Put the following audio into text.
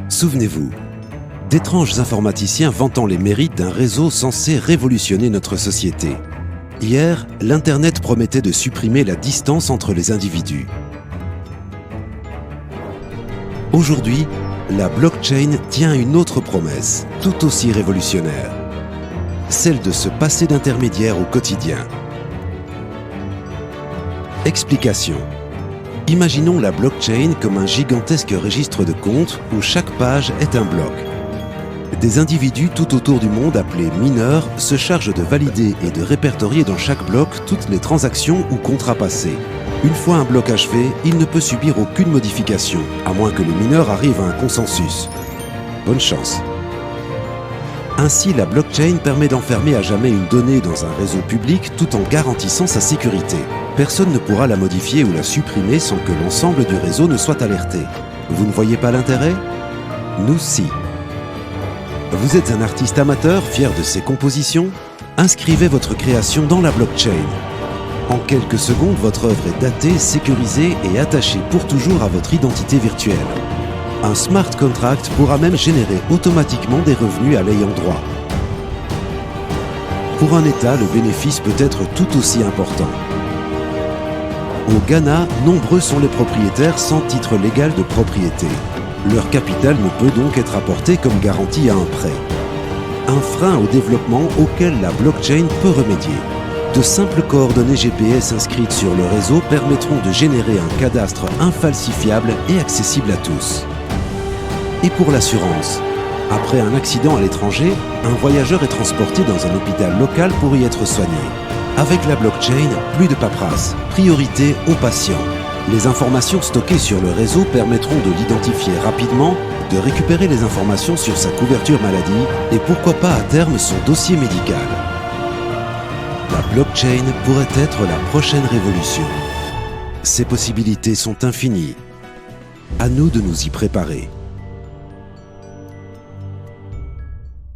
Souvenez-vous, d'étranges informaticiens vantant les mérites d'un réseau censé révolutionner notre société. Hier, l'Internet promettait de supprimer la distance entre les individus. Aujourd'hui, la blockchain tient une autre promesse, tout aussi révolutionnaire. Celle de se passer d'intermédiaire au quotidien. Explication. Imaginons la blockchain comme un gigantesque registre de comptes où chaque page est un bloc. Des individus tout autour du monde appelés mineurs se chargent de valider et de répertorier dans chaque bloc toutes les transactions ou contrats passés. Une fois un blocage fait, il ne peut subir aucune modification, à moins que les mineurs arrivent à un consensus. Bonne chance. Ainsi, la blockchain permet d'enfermer à jamais une donnée dans un réseau public tout en garantissant sa sécurité. Personne ne pourra la modifier ou la supprimer sans que l'ensemble du réseau ne soit alerté. Vous ne voyez pas l'intérêt? Nous, si. Vous êtes un artiste amateur fier de ses compositions? Inscrivez votre création dans la blockchain. En quelques secondes, votre œuvre est datée, sécurisée et attachée pour toujours à votre identité virtuelle. Un smart contract pourra même générer automatiquement des revenus à l'ayant droit. Pour un État, le bénéfice peut être tout aussi important. Au Ghana, nombreux sont les propriétaires sans titre légal de propriété. Leur capital ne peut donc être apporté comme garantie à un prêt. Un frein au développement auquel la blockchain peut remédier. De simples coordonnées GPS inscrites sur le réseau permettront de générer un cadastre infalsifiable et accessible à tous. Et pour l'assurance, après un accident à l'étranger, un voyageur est transporté dans un hôpital local pour y être soigné. Avec la blockchain, plus de paperasse, priorité aux patients. Les informations stockées sur le réseau permettront de l'identifier rapidement, de récupérer les informations sur sa couverture maladie et pourquoi pas à terme son dossier médical. La blockchain pourrait être la prochaine révolution. Ses possibilités sont infinies. À nous de nous y préparer.